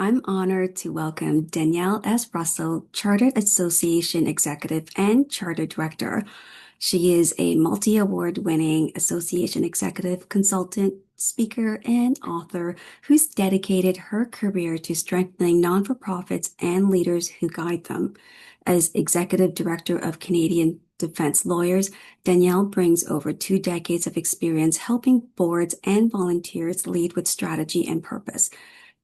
I'm honored to welcome Danielle S. Russell, Chartered Association Executive and Chartered Director. She is a multi-award winning association executive, consultant, speaker, and author who's dedicated her career to strengthening non-for-profits and leaders who guide them. As Executive Director of Canadian Defense Lawyers, Danielle brings over 2 decades of experience helping boards and volunteers lead with strategy and purpose.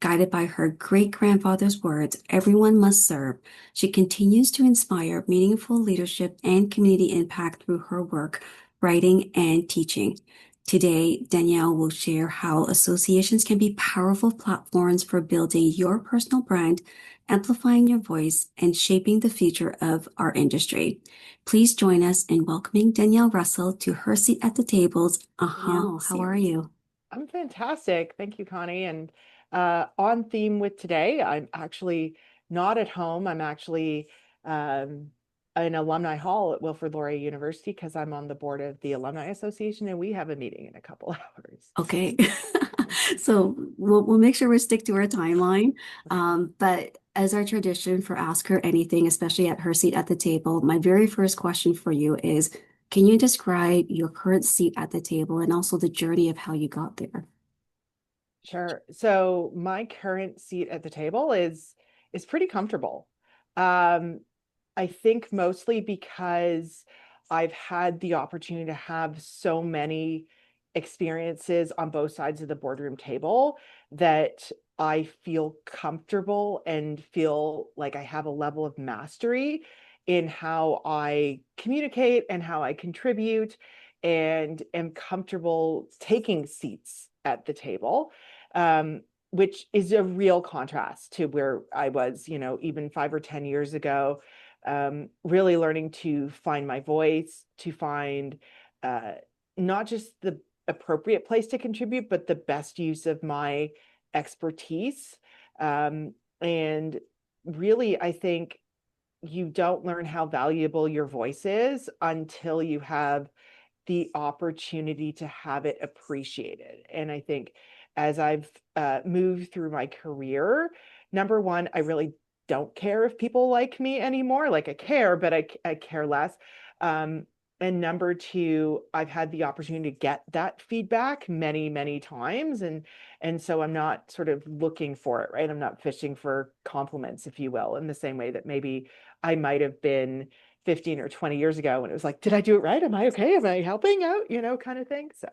Guided by her great-grandfather's words, everyone must serve, she continues to inspire meaningful leadership and community impact through her work, writing, and teaching. Today, Danielle will share how associations can be powerful platforms for building your personal brand, amplifying your voice, and shaping the future of our industry. Please join us in welcoming Danielle Russell to her seat at the table's Aha, how are you? I'm fantastic. Thank you, Connie. And on theme with today, I'm actually not at home. I'm actually in Alumni Hall at Wilfrid Laurier University because I'm on the board of the Alumni Association and we have a meeting in a couple hours. Okay. So we'll make sure we stick to our timeline. But as our tradition for Ask Her Anything, especially at her seat at the table, my very first question for you is, can you describe your current seat at the table and also the journey of how you got there? Sure. So my current seat at the table is pretty comfortable. Um, I think mostly because I've had the opportunity to have so many experiences on both sides of the boardroom table that I feel comfortable and feel like I have a level of mastery in how I communicate and how I contribute and am comfortable taking seats at the table. Which is a real contrast to where I was, even 5 or 10 years ago, really learning to find my voice, to find uh, not just the appropriate place to contribute, but the best use of my expertise. And really, I think you don't learn how valuable your voice is until you have the opportunity to have it appreciated. And I think as I've moved through my career, number one, I really don't care if people like me anymore. Like I care, but I care less. Um, and number two, I've had the opportunity to get that feedback many, many times. And so I'm not sort of looking for it, right? I'm not fishing for compliments, if you will, in the same way that maybe I might have been 15 or 20 years ago when it was like, did I do it right? Am I okay? Am I helping out? Kind of thing. So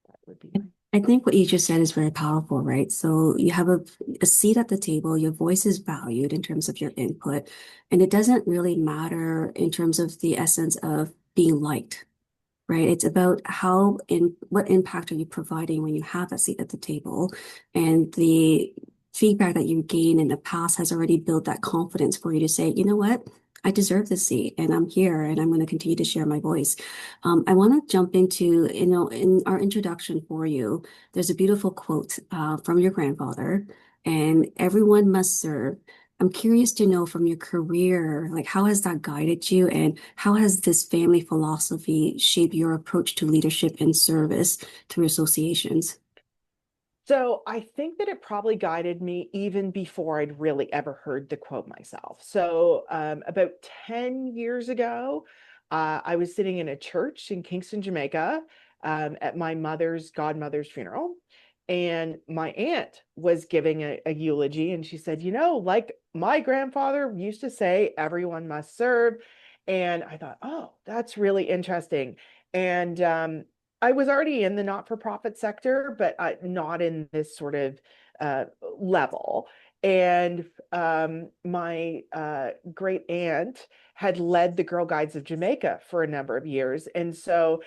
that would be my. I think what you just said is very powerful, right? So you have a seat at the table, your voice is valued in terms of your input, and it doesn't really matter in terms of the essence of being liked, right? It's about what impact are you providing when you have a seat at the table, and the feedback that you gain in the past has already built that confidence for you to say, you know what? I deserve this seat and I'm here and I'm going to continue to share my voice. I want to jump into, in our introduction for you, there's a beautiful quote from your grandfather, and everyone must serve. I'm curious to know from your career, like how has that guided you and how has this family philosophy shaped your approach to leadership and service through associations? So I think that it probably guided me even before I'd really ever heard the quote myself. So about 10 years ago, I was sitting in a church in Kingston, Jamaica, at my godmother's funeral. And my aunt was giving a eulogy, and she said, like my grandfather used to say, everyone must serve. And I thought, oh, that's really interesting. And I was already in the not-for-profit sector, but not in this sort of level. And my great aunt had led the Girl Guides of Jamaica for a number of years. And so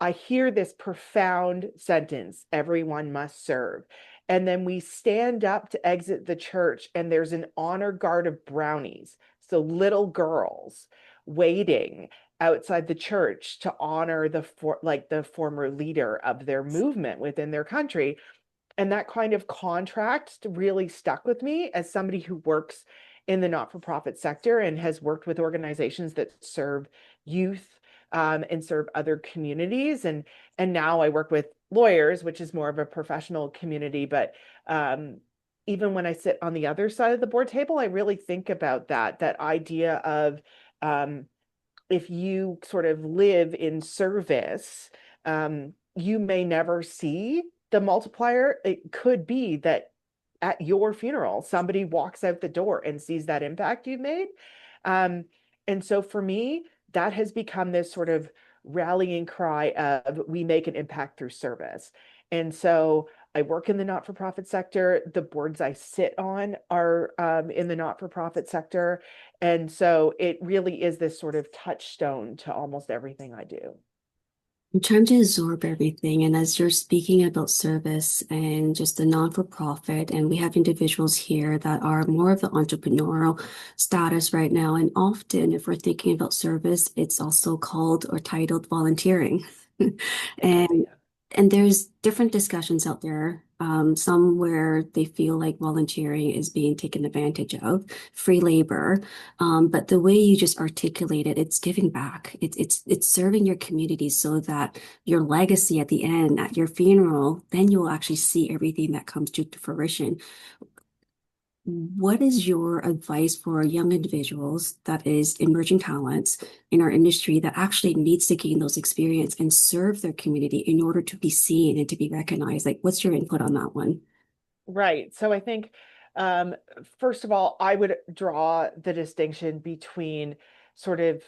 I hear this profound sentence, everyone must serve. And then we stand up to exit the church, and there's an honor guard of brownies. So little girls waiting outside the church to honor the former leader of their movement within their country. And that kind of contrast really stuck with me as somebody who works in the not-for-profit sector and has worked with organizations that serve youth and serve other communities. And now I work with lawyers, which is more of a professional community. But even when I sit on the other side of the board table, I really think about that idea of um, if you sort of live in service, you may never see the multiplier. It could be that at your funeral, somebody walks out the door and sees that impact you've made. Um, and so for me, that has become this sort of rallying cry of we make an impact through service. And so I work in the not-for-profit sector. The boards I sit on are in the not-for-profit sector. And so it really is this sort of touchstone to almost everything I do. I'm trying to absorb everything. And as you're speaking about service and just the non-for-profit, and we have individuals here that are more of the entrepreneurial status right now. And often, if we're thinking about service, it's also called or titled volunteering. And Yeah. and there's different discussions out there. Some where they feel like volunteering is being taken advantage of, free labor. But the way you just articulate it, it's giving back. It's serving your community so that your legacy at the end, at your funeral, then you'll actually see everything that comes to fruition. What is your advice for young individuals, that is emerging talents in our industry that actually needs to gain those experience and serve their community in order to be seen and to be recognized? Like, what's your input on that one? Right. So I think, um, first of all, I would draw the distinction between sort of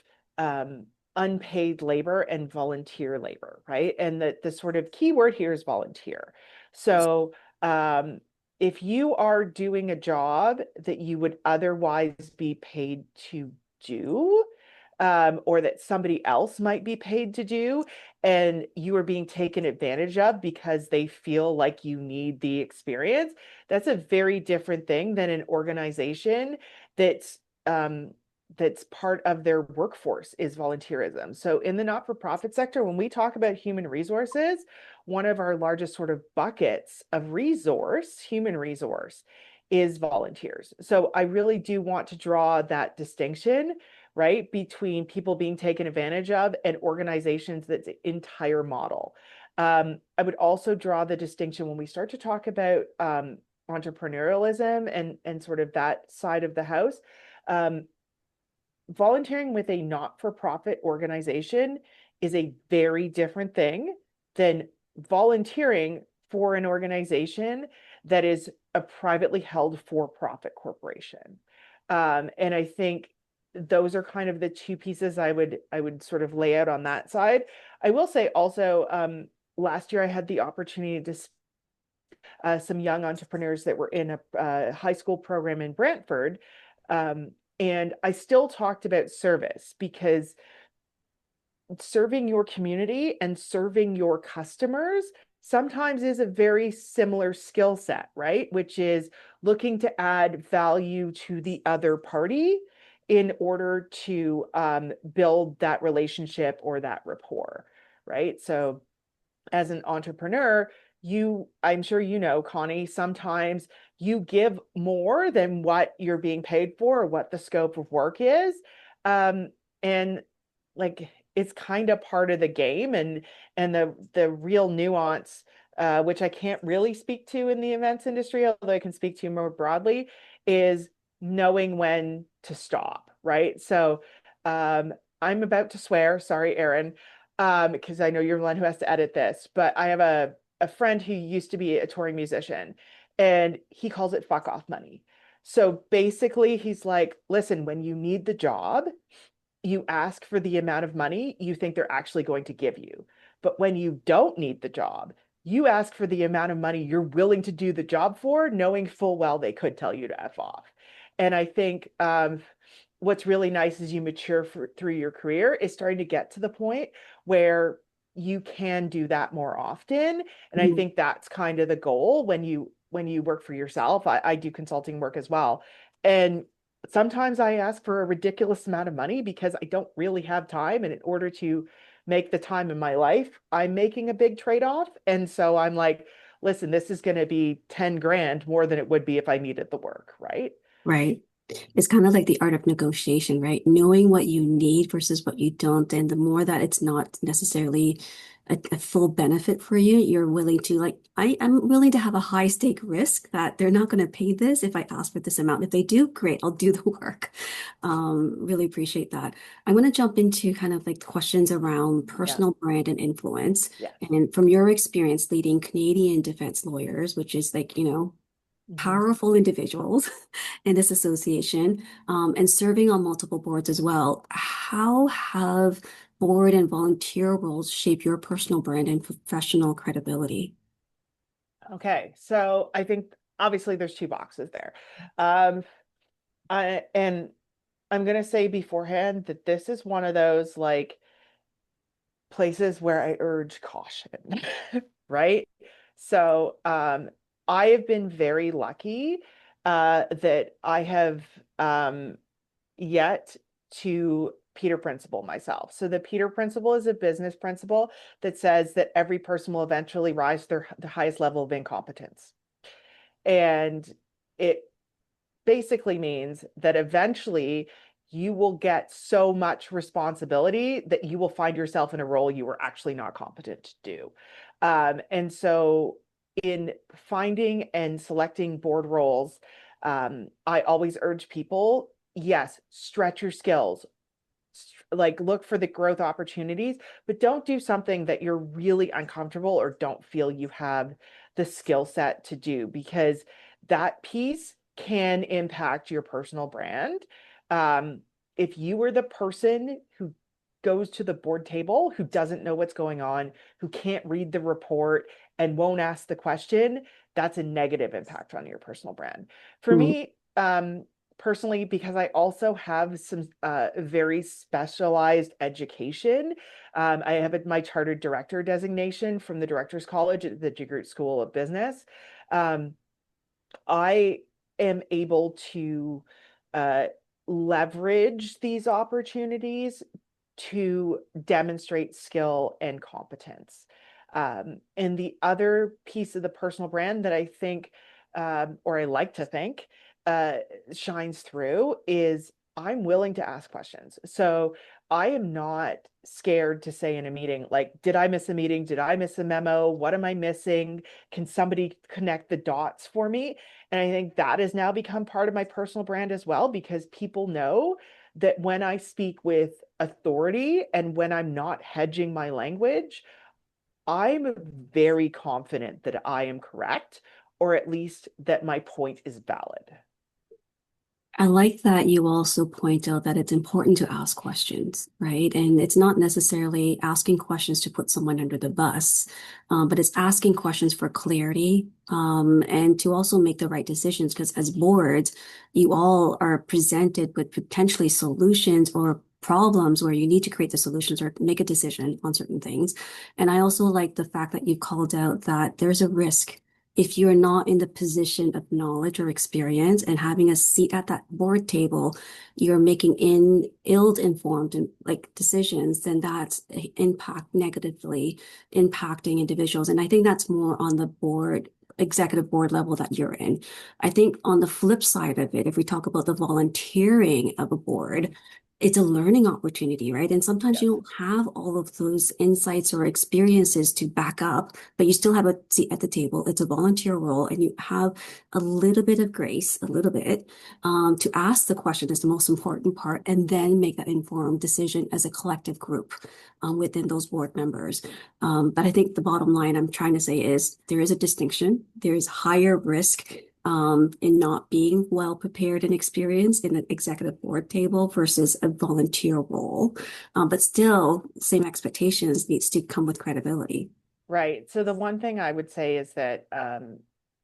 unpaid labor and volunteer labor, right? And the sort of key word here is volunteer. So um, if you are doing a job that you would otherwise be paid to do, or that somebody else might be paid to do, and you are being taken advantage of because they feel like you need the experience, that's a very different thing than an organization that's um, that's part of their workforce is volunteerism. So in the not-for-profit sector, when we talk about human resources, one of our largest sort of buckets of resource, human resource, is volunteers. So I really do want to draw that distinction, right, between people being taken advantage of and organizations that's entire model. I would also draw the distinction when we start to talk about entrepreneurialism and sort of that side of the house. Um, Volunteering with a not-for-profit organization is a very different thing than volunteering for an organization that is a privately held for-profit corporation. And I think those are kind of the two pieces I would sort of lay out on that side. I will say also, last year I had the opportunity to some young entrepreneurs that were in a high school program in Brantford. And I still talked about service because serving your community and serving your customers sometimes is a very similar skill set, right? Which is looking to add value to the other party in order to build that relationship or that rapport, right? So as an entrepreneur, I'm sure you know, Connie, sometimes you give more than what you're being paid for or what the scope of work is. And like it's kind of part of the game, and the real nuance, which I can't really speak to in the events industry, although I can speak to more broadly, is knowing when to stop, right? So um I'm about to swear, sorry, Erin, because I know you're the one who has to edit this, but I have a friend who used to be a touring musician, and he calls it fuck off money. So basically, he's like, listen, when you need the job, you ask for the amount of money you think they're actually going to give you. But when you don't need the job, you ask for the amount of money you're willing to do the job for, knowing full well they could tell you to F off. And I think what's really nice as you mature through your career is starting to get to the point where you can do that more often. And I Mhm. think that's kind of the goal when you work for yourself. I do consulting work as well. And sometimes I ask for a ridiculous amount of money because I don't really have time. And in order to make the time in my life, I'm making a big trade-off. And so I'm like, listen, this is going to be 10 grand more than it would be if I needed the work, right? Right. It's kind of like the art of negotiation, right? Knowing what you need versus what you don't. And the more that it's not necessarily a full benefit for you, you're willing to like, I'm willing to have a high stake risk that they're not going to pay this if I ask for this amount. If they do, great, I'll do the work. Really appreciate that. I want to jump into kind of like questions around Yeah. personal brand and influence. Yes. And from your experience leading Canadian defense lawyers, which is like, Mhm. powerful individuals in this association, and serving on multiple boards as well. How have board and volunteer roles shape your personal brand and professional credibility? Okay. So I think obviously there's two boxes there. Um, and I'm gonna say beforehand that this is one of those like places where I urge caution, right? So I have been very lucky that I have yet to Peter Principle myself. So the Peter Principle is a business principle that says that every person will eventually rise to the highest level of incompetence. And it basically means that eventually you will get so much responsibility that you will find yourself in a role you were actually not competent to do. And so, in finding and selecting board roles, I always urge people, yes, stretch your skills, like look for the growth opportunities, but don't do something that you're really uncomfortable or don't feel you have the skill set to do, because that piece can impact your personal brand. Um, if you were the person who goes to the board table, who doesn't know what's going on, who can't read the report and won't ask the question, that's a negative impact on your personal brand. For Mm, me, personally, because I also have some very specialized education. I have my chartered director designation from the Directors College at the DeGroote School of Business. Um, I am able to uh, leverage these opportunities to demonstrate skill and competence. And the other piece of the personal brand that I think, or I like to think, uh, shines through is I'm willing to ask questions. So I am not scared to say in a meeting, like, did I miss a meeting? Did I miss a memo? What am I missing? Can somebody connect the dots for me? And I think that has now become part of my personal brand as well, because people know that when I speak with authority and when I'm not hedging my language, I'm very confident that I am correct, or at least that my point is valid. I like that you also point out that it's important to ask questions, right? And it's not necessarily asking questions to put someone under the bus, but it's asking questions for clarity, and to also make the right decisions. Because as boards, you all are presented with potentially solutions or problems where you need to create the solutions or make a decision on certain things. And I also like the fact that you called out that there's a risk if you're not in the position of knowledge or experience and having a seat at that board table, you're making ill-informed and like decisions, then that's impact negatively impacting individuals. And I think that's more on the board, executive board level that you're in. I think on the flip side of it, if we talk about the volunteering of a board, it's a learning opportunity, right? And sometimes you Yes. don't have all of those insights or experiences to back up, but you still have a seat at the table. It's a volunteer role, and you have a little bit of grace, a little bit, to ask the question is the most important part, and then make that informed decision as a collective group within those board members. But I think the bottom line I'm trying to say is there is a distinction. There is higher risk in not being well prepared and experienced in an executive board table versus a volunteer role. But still, same expectations needs to come with credibility. Right. So the one thing I would say is that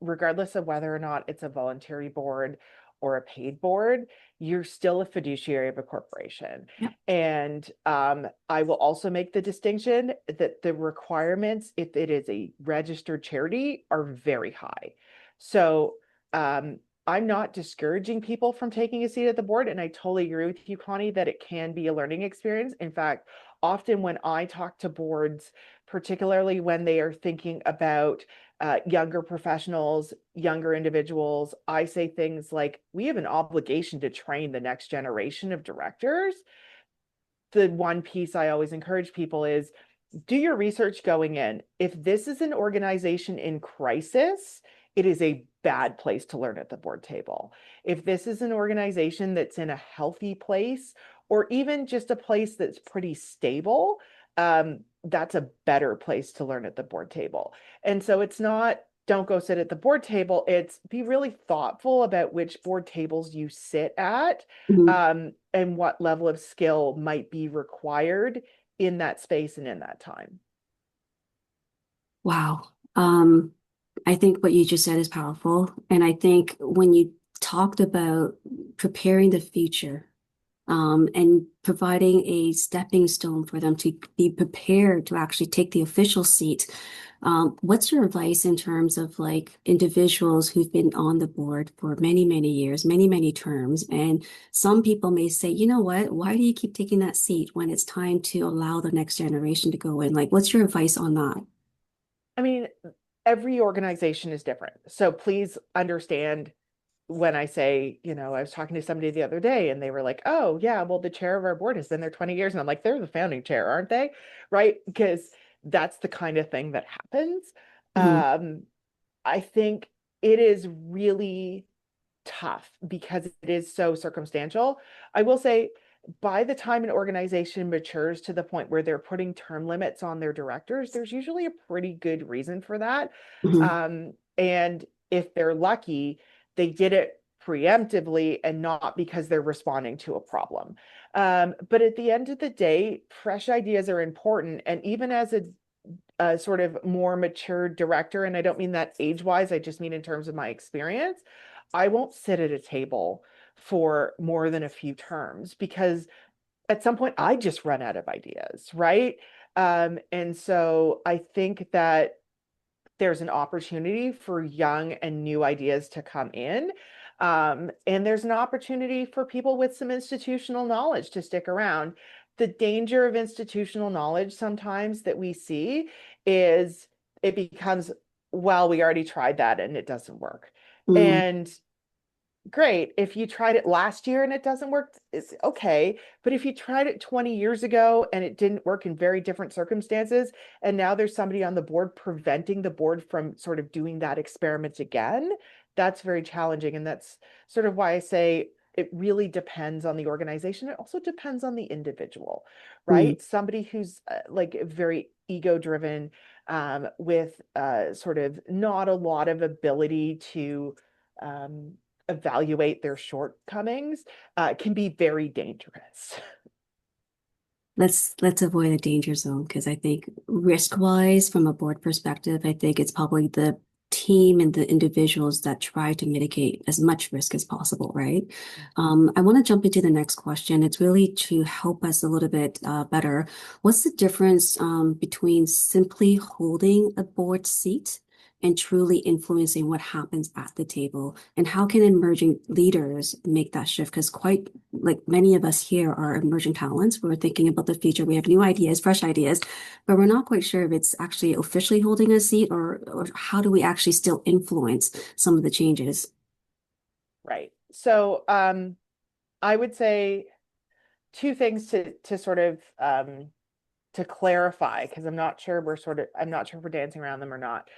regardless of whether or not it's a voluntary board or a paid board, you're still a fiduciary of a corporation. Yep. And I will also make the distinction that the requirements, if it is a registered charity, are very high. So um, I'm not discouraging people from taking a seat at the board. And I totally agree with you, Connie, that it can be a learning experience. In fact, often when I talk to boards, particularly when they are thinking about younger professionals, younger individuals, I say things like, we have an obligation to train the next generation of directors. The one piece I always encourage people is, do your research going in. If this is an organization in crisis, it is a bad place to learn at the board table. If this is an organization that's in a healthy place, or even just a place that's pretty stable, that's a better place to learn at the board table. And so it's not, don't go sit at the board table. It's be really thoughtful about which board tables you sit at, Mhm. and what level of skill might be required in that space and in that time. Wow. I think what you just said is powerful. And I think when you talked about preparing the future, and providing a stepping stone for them to be prepared to actually take the official seat. What's your advice in terms of like individuals who've been on the board for many, many years, many, many terms? And some people may say, you know what, why do you keep taking that seat when it's time to allow the next generation to go in? Like, what's your advice on that? I mean, every organization is different. So please understand when I say, I was talking to somebody the other day and they were like, oh, yeah, well, the chair of our board has been there 20 years. And I'm like, they're the founding chair, aren't they? Right? Because that's the kind of thing that happens. Mhm. Um, I think it is really tough because it is so circumstantial. I will say, by the time an organization matures to the point where they're putting term limits on their directors, there's usually a pretty good reason for that. Mhm. And if they're lucky, they did it preemptively and not because they're responding to a problem. But at the end of the day, fresh ideas are important. And even as a sort of more mature director, and I don't mean that age-wise, I just mean in terms of my experience, I won't sit at a table for more than a few terms because at some point I just run out of ideas, right? And so I think that there's an opportunity for young and new ideas to come in. And there's an opportunity for people with some institutional knowledge to stick around. The danger of institutional knowledge sometimes that we see is it becomes, well, we already tried that and it doesn't work. Mhm. And great. If you tried it last year and it doesn't work, it's okay. But if you tried it 20 years ago and it didn't work in very different circumstances, and now there's somebody on the board preventing the board from sort of doing that experiment again, that's very challenging. And that's sort of why I say it really depends on the organization. It also depends on the individual, Mhm. right? Somebody who's like very ego driven, with sort of not a lot of ability to um, evaluate their shortcomings, can be very dangerous. Let's avoid a danger zone because I think risk-wise, from a board perspective, I think it's probably the team and the individuals that try to mitigate as much risk as possible, right? I want to jump into the next question. It's really to help us a little bit better. What's the difference between simply holding a board seat and truly influencing what happens at the table? And how can emerging leaders make that shift? Because quite like many of us here are emerging talents. We're thinking about the future. We have new ideas, fresh ideas, but we're not quite sure if it's actually officially holding a seat or how do we actually still influence some of the changes? Right. So I would say two things to sort of to clarify, because I'm not sure if we're dancing around them or not.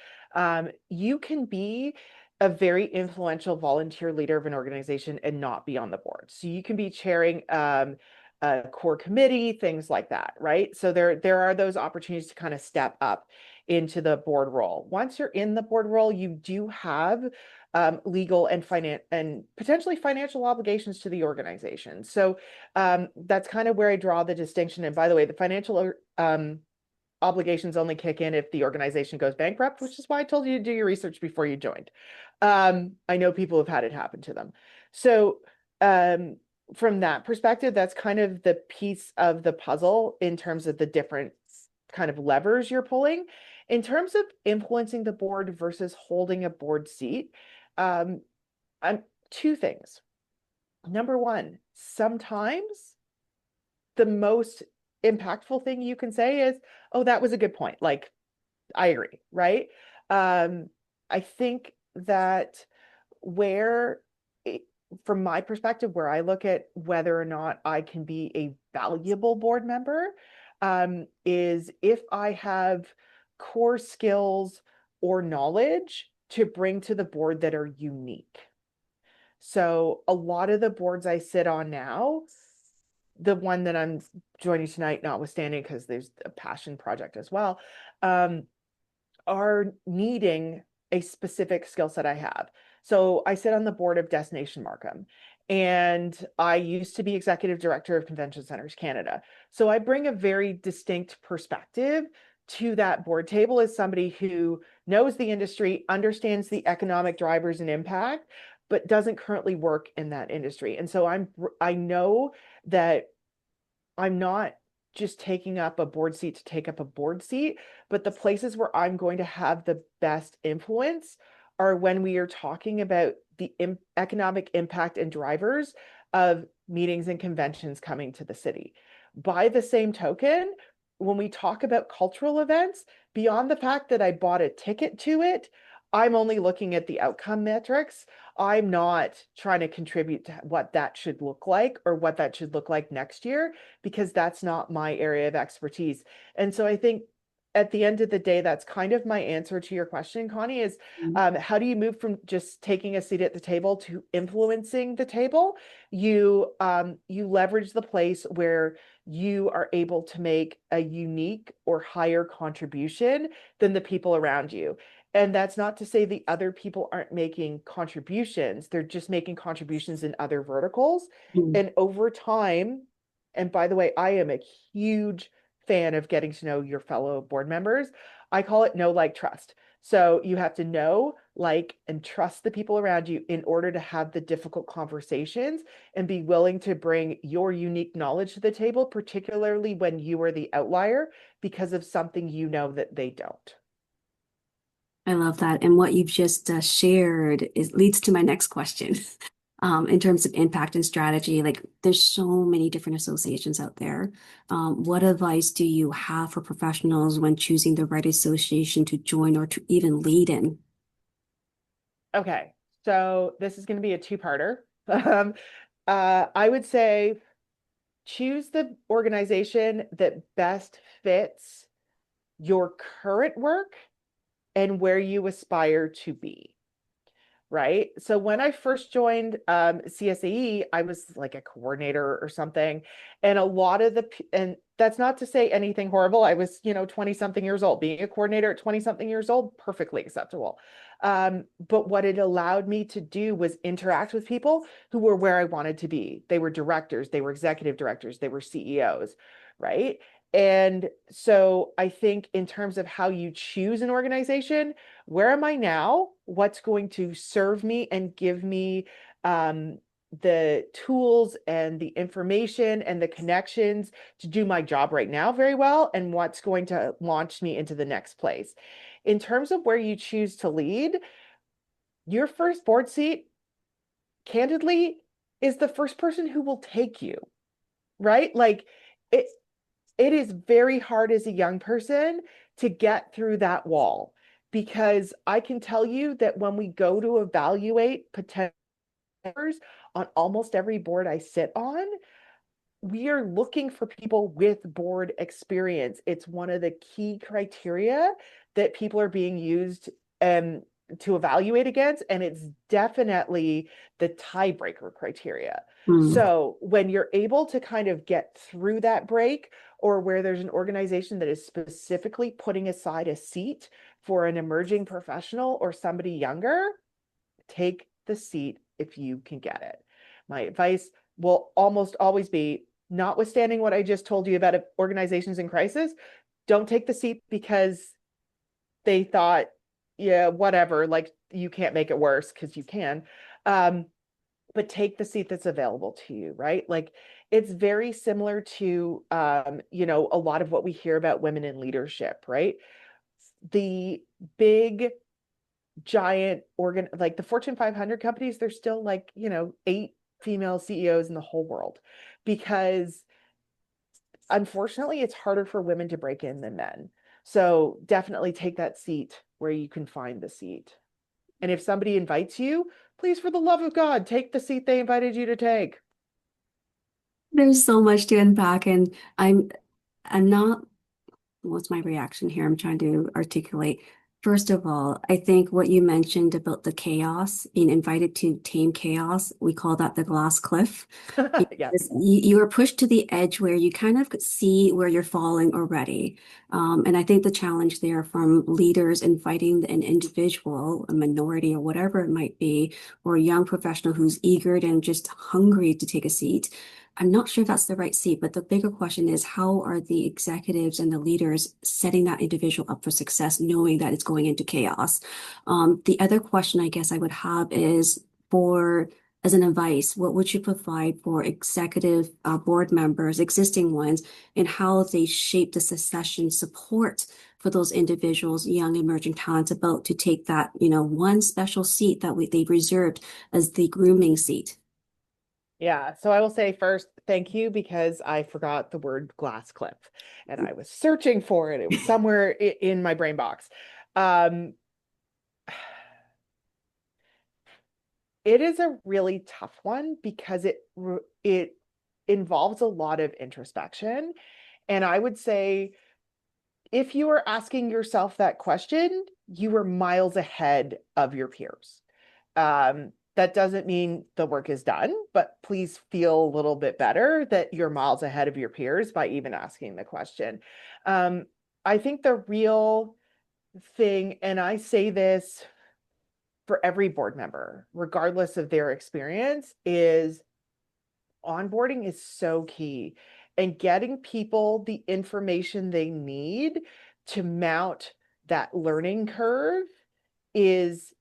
You can be a very influential volunteer leader of an organization and not be on the board. So you can be chairing a core committee, things like that, right? So there are those opportunities to kind of step up into the board role. Once you're in the board role, you do have legal and potentially financial obligations to the organization. So that's kind of where I draw the distinction. And by the way, the financial obligations only kick in if the organization goes bankrupt, which is why I told you to do your research before you joined. I know people have had it happen to them. So um, from that perspective, that's kind of the piece of the puzzle in terms of the different kind of levers you're pulling. In terms of influencing the board versus holding a board seat, um, I'm two things. Number one, sometimes the most impactful thing you can say is, oh, that was a good point. Like, I agree, right? I think that where it, from my perspective, where I look at whether or not I can be a valuable board member, is if I have core skills or knowledge to bring to the board that are unique. So a lot of the boards I sit on now, the one that I'm joining tonight, notwithstanding, because there's a passion project as well, are needing a specific skill set I have. So I sit on the board of Destination Markham, and I used to be executive director of Convention Centers Canada. So I bring a very distinct perspective to that board table as somebody who knows the industry, understands the economic drivers and impact, but doesn't currently work in that industry. And so I know that I'm not just taking up a board seat to take up a board seat, but the places where I'm going to have the best influence are when we are talking about the economic impact and drivers of meetings and conventions coming to the city. By the same token, when we talk about cultural events, beyond the fact that I bought a ticket to it, I'm only looking at the outcome metrics. I'm not trying to contribute to what that should look like or what that should look like next year, because that's not my area of expertise. And so I think at the end of the day, that's kind of my answer to your question, Connie, is how do you move from just taking a seat at the table to influencing the table? You leverage the place where you are able to make a unique or higher contribution than the people around you. And that's not to say the other people aren't making contributions. They're just making contributions in other verticals. Mm. And over time, and by the way, I am a huge fan of getting to know your fellow board members. I call it know, like, trust. So you have to know, like, and trust the people around you in order to have the difficult conversations and be willing to bring your unique knowledge to the table, particularly when you are the outlier because of something you know that they don't. I love that. And what you've just shared leads to my next question. In terms of impact and strategy, like there's so many different associations out there. What advice do you have for professionals when choosing the right association to join or to even lead in? Okay, so this is going to be a two-parter. I would say choose the organization that best fits your current work and where you aspire to be. Right. So when I first joined CSAE, I was like a coordinator or something. And a lot of and that's not to say anything horrible. I was, 20 something years old. Being a coordinator at 20 something years old, perfectly acceptable. But what it allowed me to do was interact with people who were where I wanted to be. They were directors, they were executive directors, they were CEOs. Right. And so I think in terms of how you choose an organization, where am I now? What's going to serve me and give me the tools and the information and the connections to do my job right now very well, and what's going to launch me into the next place. In terms of where you choose to lead, your first board seat, candidly, is the first person who will take you, right? Like it, it is very hard as a young person to get through that wall, because I can tell you that when we go to evaluate potential on almost every board I sit on, we are looking for people with board experience. It's one of the key criteria that people are being used to evaluate against, and it's definitely the tiebreaker criteria. Mm. So when you're able to kind of get through that break, or where there's an organization that is specifically putting aside a seat for an emerging professional or somebody younger, take the seat if you can get it. My advice will almost always be, notwithstanding what I just told you about organizations in crisis, don't take the seat because they thought, yeah, whatever, like you can't make it worse, because you can. But take the seat that's available to you, right? Like it's very similar to, a lot of what we hear about women in leadership, right? The big giant like the Fortune 500 companies, there's still like, 8 female CEOs in the whole world, because unfortunately it's harder for women to break in than men. So definitely take that seat where you can find the seat. And if somebody invites you, please, for the love of God, take the seat they invited you to take. There's so much to unpack, and I'm not what's my reaction here? I'm trying to articulate. First of all, I think what you mentioned about the chaos, being invited to tame chaos, we call that the glass cliff. Yes. Because you are pushed to the edge where you kind of see where you're falling already. And I think the challenge there from leaders inviting an individual, a minority or whatever it might be, or a young professional who's eager and just hungry to take a seat. I'm not sure if that's the right seat, but the bigger question is how are the executives and the leaders setting that individual up for success, knowing that it's going into chaos? The other question I guess I would have is for, as an advice, what would you provide for executive board members, existing ones, and how they shape the succession support for those individuals, young emerging talents about to take that, one special seat that they've reserved as the grooming seat? Yeah, so I will say first, thank you because I forgot the word glass cliff and I was searching for it. It was somewhere in my brain box. Um, it is a really tough one because it involves a lot of introspection. And I would say if you are asking yourself that question, you are miles ahead of your peers. That doesn't mean the work is done, but please feel a little bit better that you're miles ahead of your peers by even asking the question. Um, I think the real thing, and I say this for every board member, regardless of their experience, is onboarding is so key and getting people the information they need to mount that learning curve is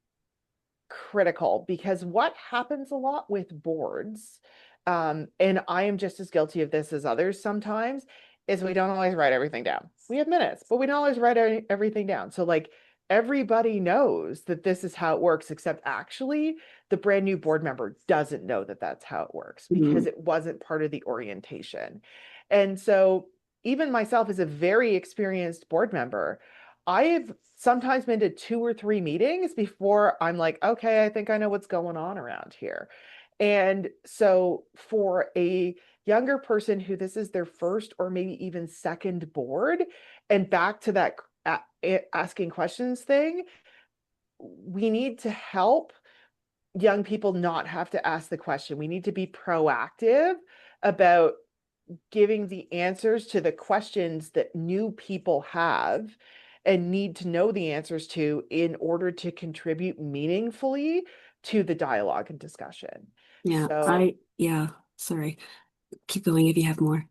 critical because what happens a lot with boards, and I am just as guilty of this as others sometimes, is we don't always write everything down. We have minutes, but we don't always write everything down. So like everybody knows that this is how it works, except actually the brand new board member doesn't know that that's how it works because Mhm. it wasn't part of the orientation. And so even myself as a very experienced board member, I've sometimes been to 2 or 3 meetings before I'm like, okay, I think I know what's going on around here. And so for a younger person who this is their first or maybe even second board, and back to that asking questions thing, we need to help young people not have to ask the question. We need to be proactive about giving the answers to the questions that new people have and need to know the answers to in order to contribute meaningfully to the dialogue and discussion. Yeah, So yeah, sorry. Keep going if you have more.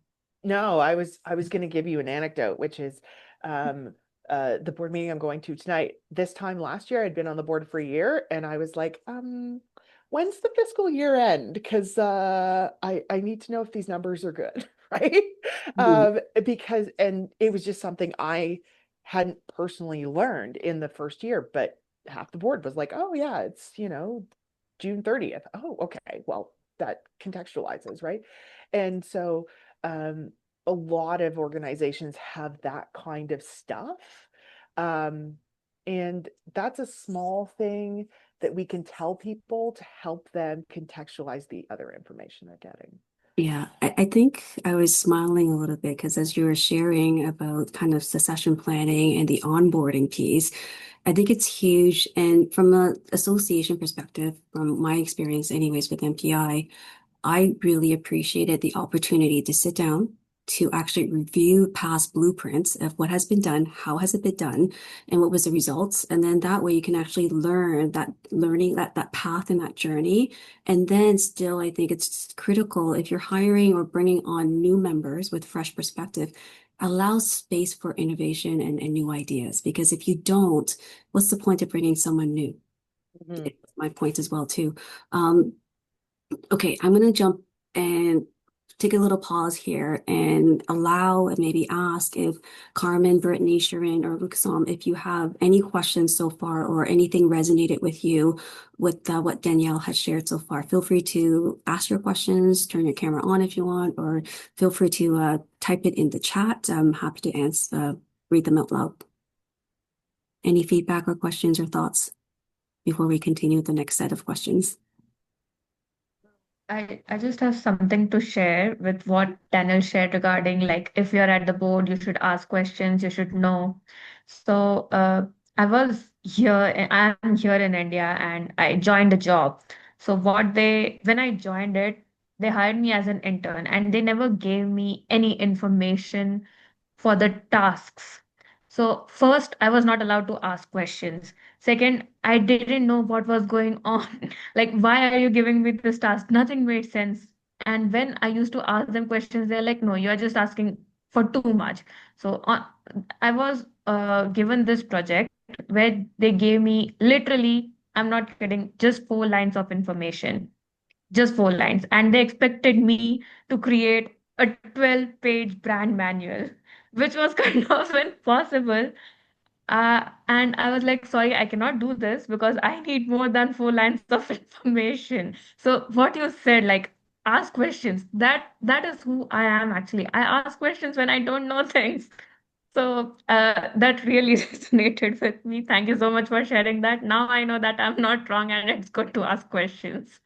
no, I was going to give you an anecdote, which is um, the board meeting I'm going to tonight. This time last year, I'd been on the board for a year, and I was like, when's the fiscal year end? Because I need to know if these numbers are good, right? Mhm. Because and it was just something I hadn't personally learned in the first year, but half the board was like, oh yeah, it's June 30th. Oh, okay. Well, that contextualizes, right? And so um, a lot of organizations have that kind of stuff. Um, and that's a small thing that we can tell people to help them contextualize the other information they're getting. Yeah, I think I was smiling a little bit because as you were sharing about kind of succession planning and the onboarding piece, I think it's huge. And from an association perspective, from my experience anyways with I really appreciated the opportunity to sit down to actually review past blueprints of what has been done, how has it been done, and what was the results. And then that way you can actually learning that path and that journey. And then still, I think it's critical if you're hiring or bringing on new members with fresh perspective, allow space for innovation and new ideas. Because if you don't, what's the point of bringing someone new? Mhm. It's my point as well, too. Um, Okay, I'm going to jump and take a little pause here and allow and maybe ask if Carmen, Brittany, Sharon, or Luxom, if you have any questions so far or anything resonated with you with what Danielle has shared so far. Feel free to ask your questions, turn your camera on if you want, or feel free to type it in the chat. I'm happy to answer, read them out loud. Any feedback or questions or thoughts before we continue with the next set of questions? I just have something to share with what Daniel shared regarding like if you're at the board, you should ask questions, you should know. So I was here, I'm here in India and I joined a job. So when I joined it, they hired me as an intern and they never gave me any information for the tasks. So first, I was not allowed to ask questions. Second, I didn't know what was going on. Like, why are you giving me this task? Nothing made sense. And when I used to ask them questions, they're like, no, you're just asking for too much. So I was given this project where they gave me literally, I'm not kidding, just 4 lines of information, just 4 lines. And they expected me to create a 12-page brand manual, which was kind of impossible. And I was like, sorry, I cannot do this because I need more than 4 lines of information. So what you said, like, ask questions. That is who I am actually. I ask questions when I don't know things. So that really resonated with me. Thank you so much for sharing that. Now I know that I'm not wrong and it's good to ask questions.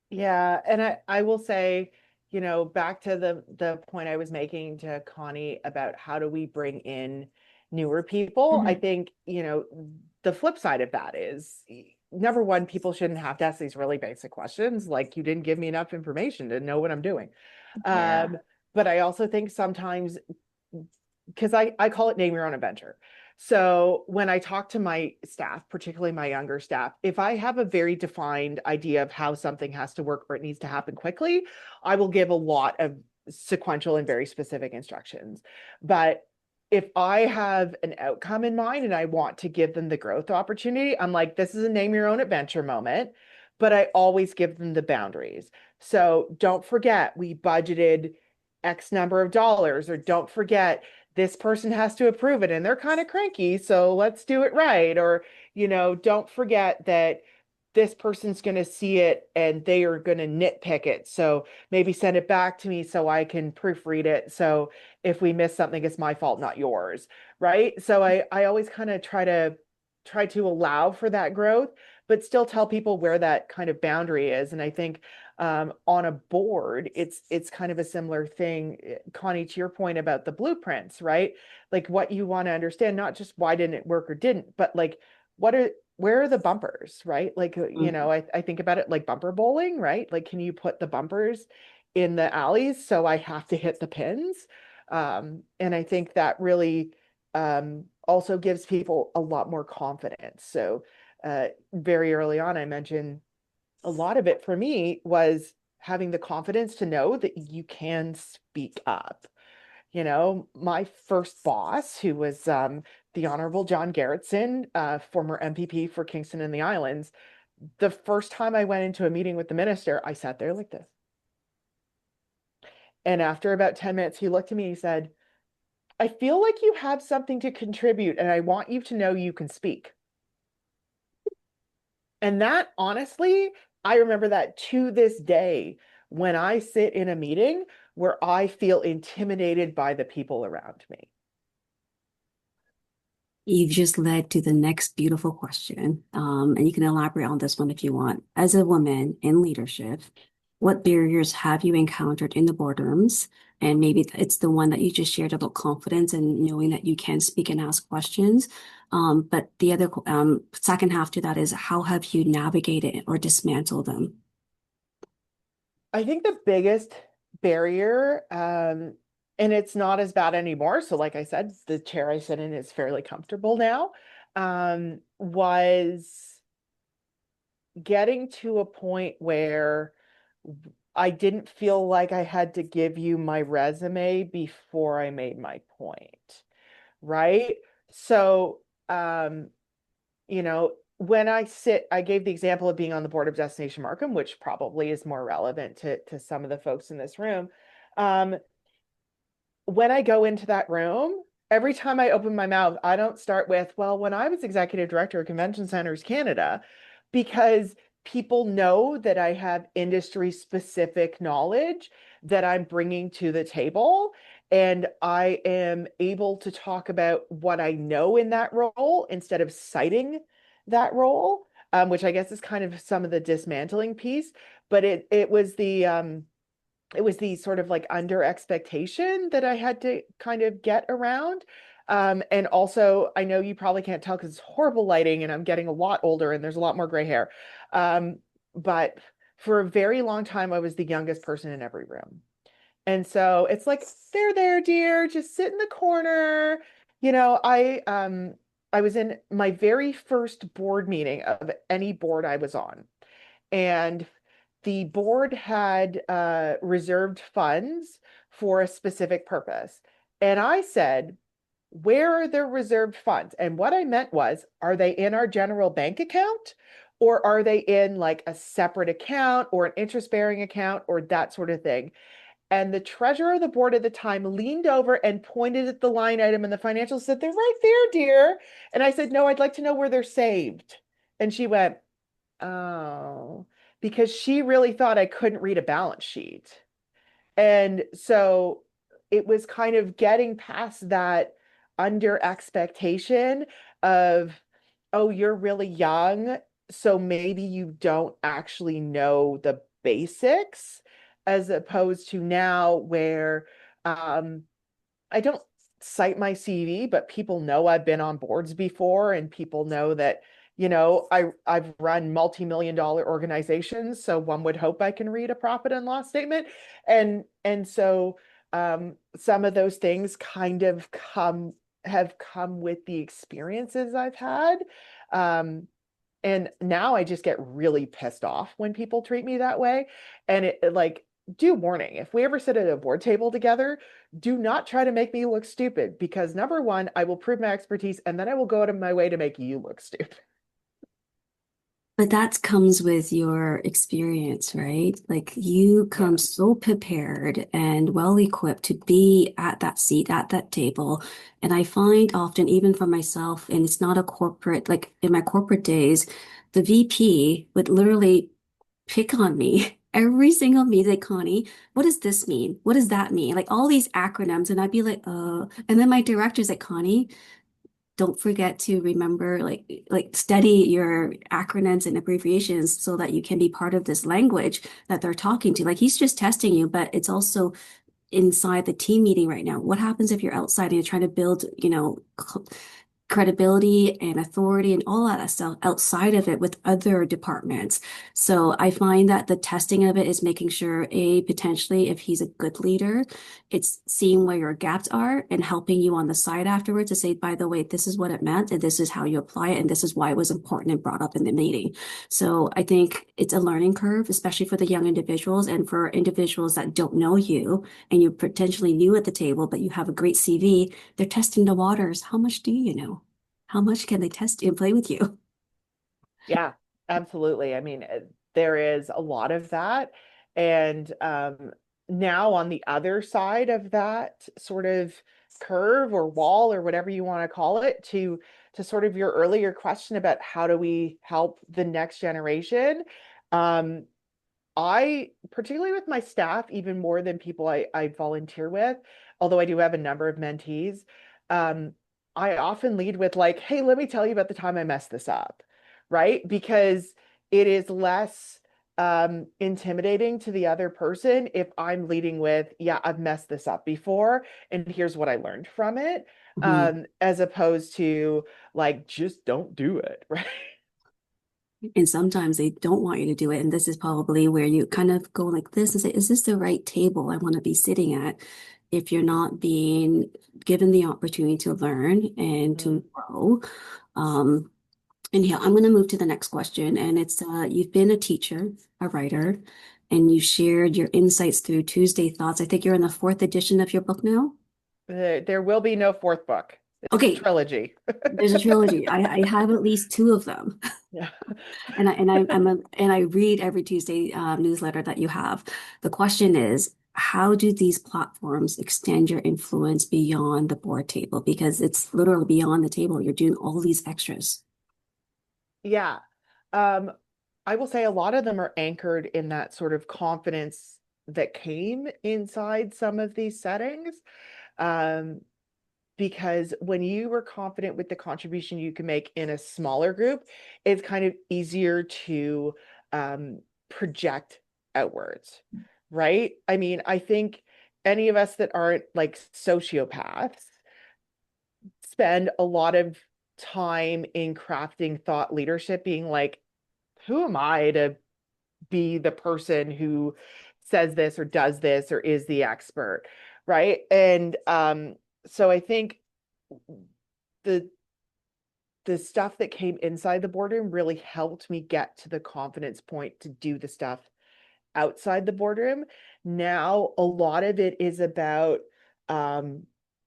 Yeah, and I will say, back to the point I was making to Connie about how do we bring in newer people, I Mhm. think, the flip side of that is number one, people shouldn't have to ask these really basic questions, like you didn't give me enough information to know what I'm doing. Yeah. But I also think sometimes because I call it name your own adventure. So when I talk to my staff, particularly my younger staff, if I have a very defined idea of how something has to work or it needs to happen quickly, I will give a lot of sequential and very specific instructions. But if I have an outcome in mind and I want to give them the growth opportunity, I'm like, this is a name your own adventure moment, but I always give them the boundaries. So don't forget, we budgeted X number of dollars, or don't forget, this person has to approve it and they're kind of cranky, so let's do it right. Or, don't forget that this person's going to see it and they are going to nitpick it. So maybe send it back to me so I can proofread it. So if we miss something, it's my fault, not yours. Right. So I always kind of try to allow for that growth, but still tell people where that kind of boundary is. And I think on a board, it's kind of a similar thing, Connie, to your point about the blueprints, right? Like what you want to understand, not just why didn't it work or didn't, but like where are the bumpers, right? Like, I think about it like bumper bowling, right? Like, can you put the bumpers in the alleys so I have to hit the pins? And I think that really also gives people a lot more confidence. So very early on, I mentioned a lot of it for me was having the confidence to know that you can speak up. My first boss, who was the Honorable John Garrettson, former MPP for Kingston and the Islands, the first time I went into a meeting with the minister, I sat there like this. And after about 10 minutes, he looked at me and he said, I feel like you have something to contribute, and I want you to know you can speak. And that honestly, I remember that to this day when I sit in a meeting where I feel intimidated by the people around me. You've just led to the next beautiful question. And you can elaborate on this one if you want. As a woman in leadership, what barriers have you encountered in the boardrooms? And maybe it's the one that you just shared about confidence and knowing that you can speak and ask questions. But the other second half to that is how have you navigated or dismantled them? I think the biggest barrier, and it's not as bad anymore. So, like I said, the chair I sit in is fairly comfortable now, was getting to a point where I didn't feel like I had to give you my resume before I made my point, right? So, when I gave the example of being on the board of Destination Markham, which probably is more relevant to some of the folks in this room. Um, when I go into that room, every time I open my mouth, I don't start with, well, when I was executive director of Convention Centers Canada, because people know that I have industry specific knowledge that I'm bringing to the table. And I am able to talk about what I know in that role instead of citing that role, which I guess is kind of some of the dismantling piece. But it was the sort of like under expectation that I had to kind of get around. And also, I know you probably can't tell because it's horrible lighting and I'm getting a lot older and there's a lot more gray hair. But for a very long time, I was the youngest person in every room. And so it's like, there, dear, just sit in the corner. I was in my very first board meeting of any board I was on. And the board had reserved funds for a specific purpose. And I said, where are the reserved funds? And what I meant was, are they in our general bank account? Or are they in like a separate account or an interest-bearing account or that sort of thing? And the treasurer of the board at the time leaned over and pointed at the line item in the financials, said, they're right there, dear. And I said, no, I'd like to know where they're saved. And she went, oh, because she really thought I couldn't read a balance sheet. And so it was kind of getting past that under expectation of, oh, you're really young, so maybe you don't actually know the basics, as opposed to now where I don't cite my CV, but people know I've been on boards before and people know that, I've run multi-million dollar organizations. So one would hope I can read a profit and loss statement. And so some of those things kind of have come with the experiences I've had. And now I just get really pissed off when people treat me that way. And like, due warning, if we ever sit at a board table together, do not try to make me look stupid, because number one, I will prove my expertise and then I will go out of my way to make you look stupid. But that comes with your experience, right? Like you Yeah. come so prepared and well equipped to be at that seat, at that table. And I find often, even for myself, and it's not a corporate, like in my corporate days, the VP would literally pick on me every single meeting, like, Connie, what does this mean? What does that mean? Like all these acronyms. And I'd be like, and then my director's like, Connie, don't forget to remember, like study your acronyms and abbreviations so that you can be part of this language that they're talking to. Like he's just testing you, but it's also inside the team meeting right now. What happens if you're outside and you're trying to build, credibility and authority and all that stuff outside of it with other departments? So I find that the testing of it is making sure, potentially if he's a good leader, it's seeing where your gaps are and helping you on the side afterwards to say, by the way, this is what it meant and this is how you apply it and this is why it was important and brought up in the meeting. So I think it's a learning curve, especially for the young individuals and for individuals that don't know you and you're potentially new at the table, but you have a great CV. They're testing the waters. How much do you know? How much can they test you and play with you? Yeah, absolutely. I mean, there is a lot of that. And now on the other side of that sort of curve or wall or whatever you want to call it, to sort of your earlier question about how do we help the next generation. Um, I, particularly with my staff, even more than people I volunteer with, although I do have a number of mentees, um, I often lead with like, hey, let me tell you about the time I messed this up, right? Because it is less intimidating to the other person if I'm leading with, yeah, I've messed this up before, and here's what I learned from it, Mhm. as opposed to like, just don't do it, right? And sometimes they don't want you to do it. And this is probably where you kind of go like this and say, is this the right table I want to be sitting at? If you're not being given the opportunity to learn and Mm. to grow. And yeah, I'm going to move to the next question. And it's you've been a teacher, a writer, and you shared your insights through Tuesday Thoughts. I think you're in the fourth edition of your book now. There will be no fourth book. It's a Okay, trilogy. there's a trilogy. I have at least two of them. Yeah. And I read every Tuesday newsletter that you have. The question is, how do these platforms extend your influence beyond the board table? Because it's literally beyond the table. You're doing all these extras. Yeah. Um, I will say a lot of them are anchored in that sort of confidence that came inside some of these settings. Because when you were confident with the contribution you can make in a smaller group, it's kind of easier to project outwards, right? I mean, I think any of us that aren't like sociopaths spend a lot of time in crafting thought leadership, being like, who am I to be the person who says this or does this or is the expert, right? And so I think the the stuff that came inside the boardroom really helped me get to the confidence point to do the stuff outside the boardroom. Now, a lot of it is about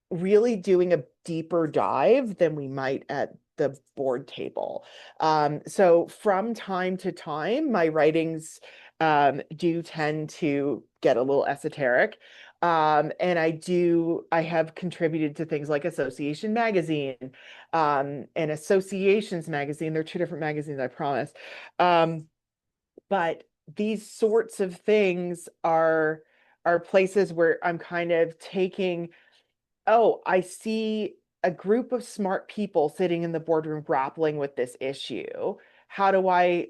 really doing a deeper dive than we might at the board table. So from time to time, my writings do tend to get a little esoteric. And I have contributed to things like Association Magazine and Associations Magazine. They're two different magazines, I promise. But these sorts of things are places where I'm kind of taking, oh, I see a group of smart people sitting in the boardroom grappling with this issue. How do I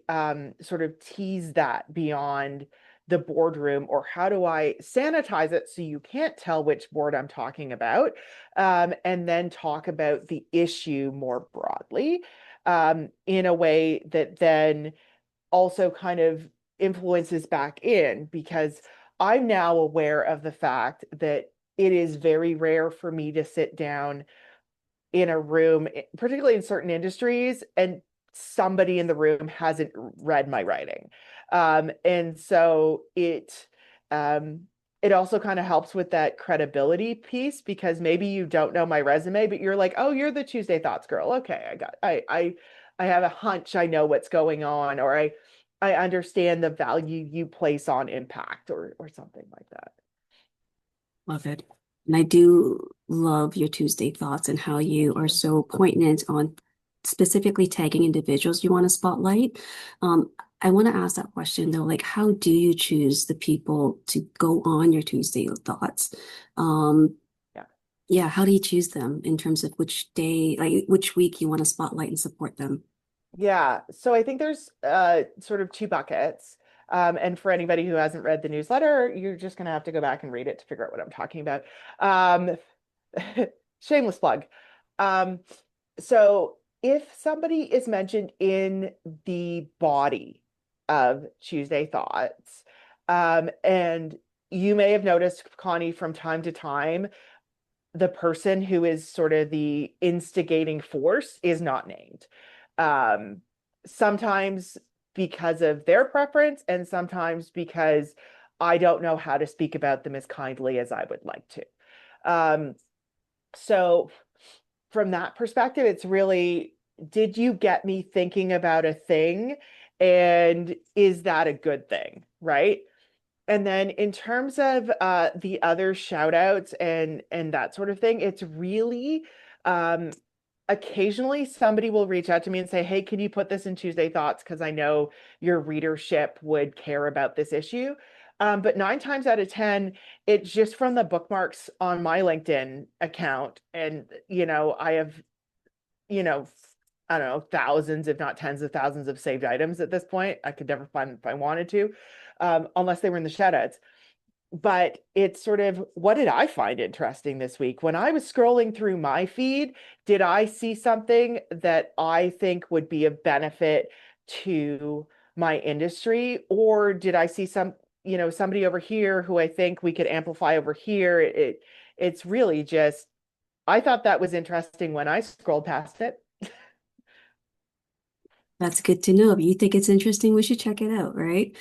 sort of tease that beyond the boardroom, or how do I sanitize it so you can't tell which board I'm talking about, and then talk about the issue more broadly in a way that then also kind of influences back in, because I'm now aware of the fact that it is very rare for me to sit down in a room, particularly in certain industries, and somebody in the room hasn't read my writing. And so it also kind of helps with that credibility piece, because maybe you don't know my resume, but you're like, oh, you're the Tuesday Thoughts girl. Okay, I have a hunch I know what's going on, or I understand the value you place on impact, or something like that. Love it. And I do love your Tuesday thoughts and how you are so poignant on specifically tagging individuals you want to spotlight. I want to ask that question though, like, how do you choose the people to go on your Tuesday thoughts? Yeah. Yeah, how do you choose them in terms of which day, like which week you want to spotlight and support them? Yeah, so I think there's sort of two buckets. And for anybody who hasn't read the newsletter, you're just going to have to go back and read it to figure out what I'm talking about. Um, shameless plug. Um, so if somebody is mentioned in the body of Tuesday Thoughts, and you may have noticed, Connie, from time to time, the person who is sort of the instigating force is not named. Um, Sometimes because of their preference, and sometimes because I don't know how to speak about them as kindly as I would like to. So from that perspective, it's really, did you get me thinking about a thing? And is that a good thing, right? And then in terms of the other shout outs and that sort of thing, it's really occasionally somebody will reach out to me and say, hey, can you put this in Tuesday Thoughts? Because I know your readership would care about this issue. But 9 times out of 10, it's just from the bookmarks on my LinkedIn account. And, I have, you know, I don't know, thousands, if not tens of thousands of saved items at this point. I could never find them if I wanted to, unless they were in the shout outs. But it's sort of, what did I find interesting this week? When I was scrolling through my feed, did I see something that I think would be of benefit to my industry? Or did I see somebody over here who I think we could amplify over here? It's really just, I thought that was interesting when I scrolled past it. That's good to know. If you think it's interesting, we should check it out, right?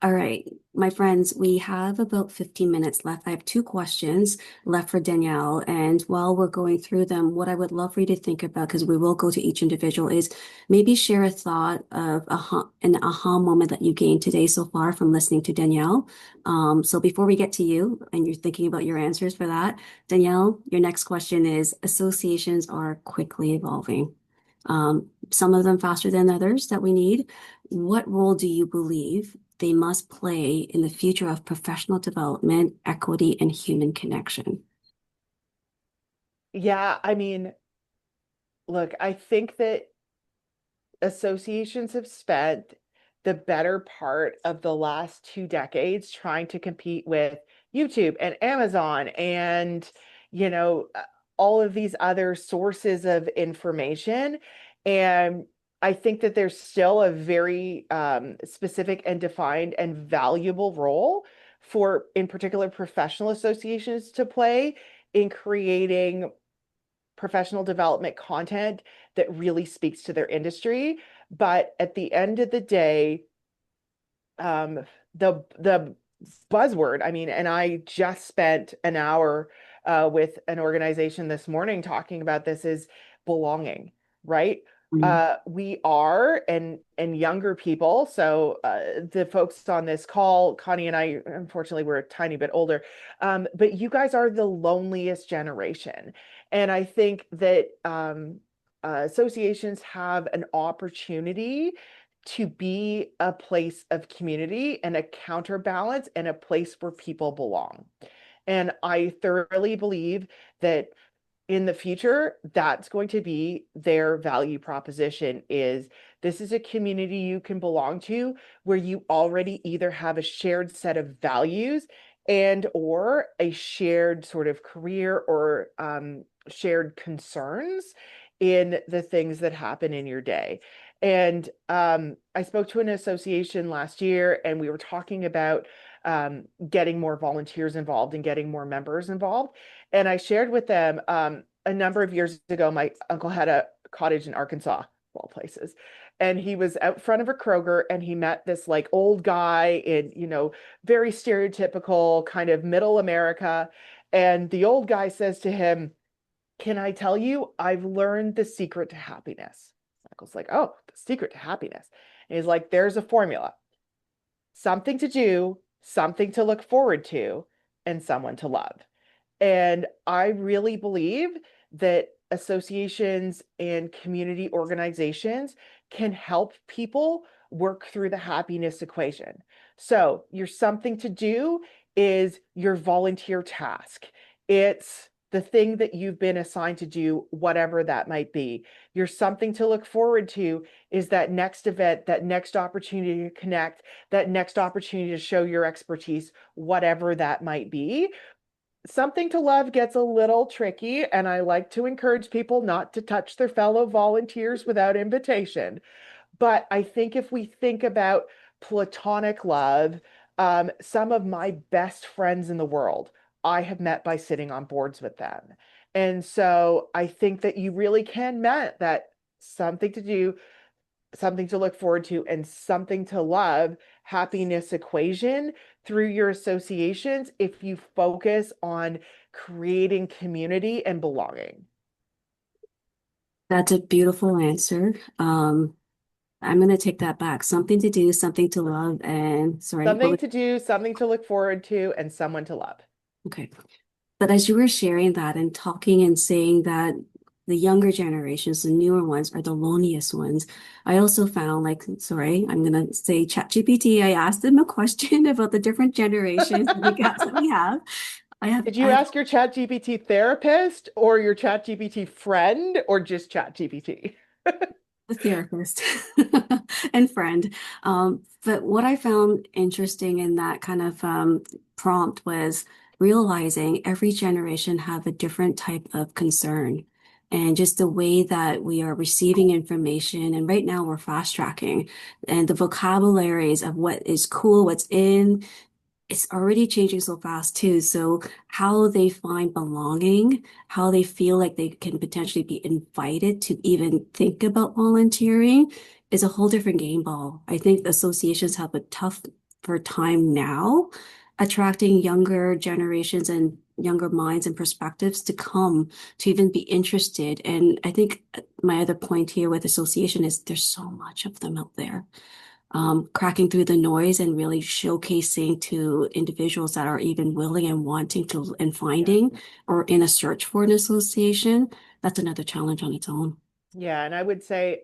All right, my friends, we have about 15 minutes left. I have 2 questions left for Danielle. And while we're going through them, what I would love for you to think about, because we will go to each individual, is maybe share a thought of an aha moment that you gained today so far from listening to Danielle. So before we get to you and you're thinking about your answers for that, Danielle, your next question is, associations are quickly evolving. Some of them faster than others that we need. What role do you believe they must play in the future of professional development, equity, and human connection? Yeah, I mean, look, I think that associations have spent the better part of the last 2 decades trying to compete with YouTube and Amazon and, you know, all of these other sources of information. And I think that there's still a very specific and defined and valuable role for, in particular, professional associations to play in creating professional development content that really speaks to their industry. But at the end of the day, um, the buzzword, I mean, and I just spent an hour with an organization this morning talking about this, is belonging, right? Mm. We are, and younger people. So the folks on this call, Connie and I, unfortunately, we're a tiny bit older, but you guys are the loneliest generation, and I think that associations have an opportunity to be a place of community and a counterbalance and a place where people belong. And I thoroughly believe that in the future, that's going to be their value proposition. Is this is a community you can belong to where you already either have a shared set of values and or a shared sort of career or shared concerns in the things that happen in your day. And I spoke to an association last year, and we were talking about getting more volunteers involved and getting more members involved. And I shared with them a number of years ago, my uncle had a cottage in Arkansas, of all places. And he was out front of a Kroger, and he met this like old guy in, very stereotypical kind of middle America. And the old guy says to him, "Can I tell you, I've learned the secret to happiness." Michael's like, "Oh, the secret to happiness." And he's like, "There's a formula: something to do, something to look forward to, and someone to love." And I really believe that associations and community organizations can help people work through the happiness equation. So, your something to do is your volunteer task. It's the thing that you've been assigned to do, whatever that might be. Your something to look forward to is that next event, that next opportunity to connect, that next opportunity to show your expertise, whatever that might be. Something to love gets a little tricky, and I like to encourage people not to touch their fellow volunteers without invitation. But I think if we think about platonic love, some of my best friends in the world, I have met by sitting on boards with them. And so I think that you really can met that something to do, something to look forward to, and something to love happiness equation through your associations if you focus on creating community and belonging. That's a beautiful answer. I'm going to take that back. Something to do, something to love, and sorry, what Something was, to do, something to look forward to, and someone to love. okay. But as you were sharing that and talking and saying that the younger generations, the newer ones, are the loneliest ones, I also found like, sorry, I'm gonna say ChatGPT. I asked them a question about the different generations and the gaps that we have. Did you I ask your ChatGPT therapist or your ChatGPT friend or just ChatGPT? a therapist and friend. But what I found interesting in that kind of prompt was realizing every generation have a different type of concern. And just the way that we are receiving information. And right now we're fast tracking and the vocabularies of what is cool, what's in, it's already changing so fast too. So how they find belonging, how they feel like they can potentially be invited to even think about volunteering is a whole different game ball. I think associations have a tougher time now attracting younger generations and younger minds and perspectives to come to even be interested. And I think my other point here with association is there's so much of them out there, cracking through the noise and really showcasing to individuals that are even willing and wanting to and Yeah. finding or in a search for an association. That's another challenge on its own. Yeah, and I would say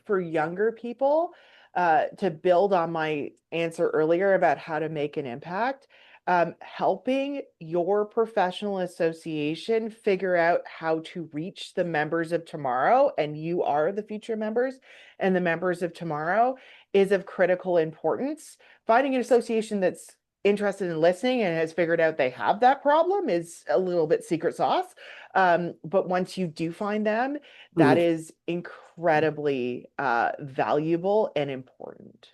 for younger people, to build on my answer earlier about how to make an impact, helping your professional association figure out how to reach the members of tomorrow, and you are the future members and the members of tomorrow, is of critical importance. Finding an association that's interested in listening and has figured out they have that problem is a little bit secret sauce. But once you do find them, that is incredibly valuable and important.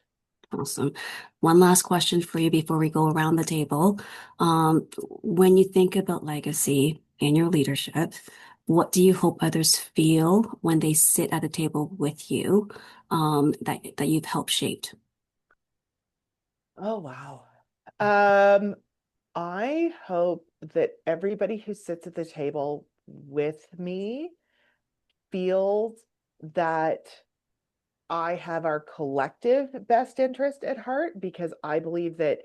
Awesome. One last question for you before we go around the table. When you think about legacy and your leadership, what do you hope others feel when they sit at the table with you, that you've helped shaped? Oh, wow. I hope that everybody who sits at the table with me feels that I have our collective best interest at heart, because I believe that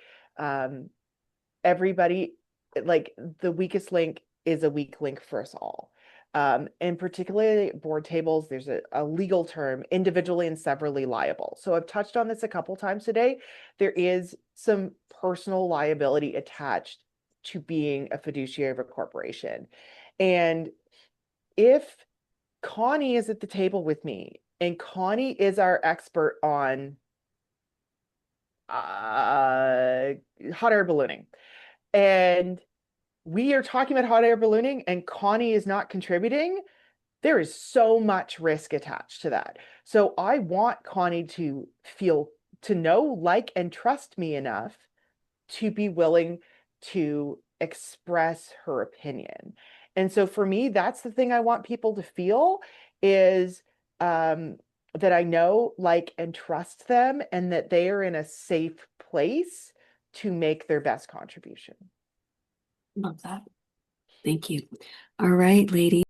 everybody, like, the weakest link is a weak link for us all. And particularly at board tables, there's a legal term, individually and severally liable. So I've touched on this a couple times today. There is some personal liability attached to being a fiduciary of a corporation. And if Connie is at the table with me, and Connie is our expert on hot air ballooning, and we are talking about hot air ballooning and Connie is not contributing, there is so much risk attached to that. So I want Connie to know, like, and trust me enough to be willing to express her opinion. And so for me, that's the thing I want people to feel, is that I know, like, and trust them, and that they are in a safe place to make their best contribution. Love that. Thank you. All right, ladies.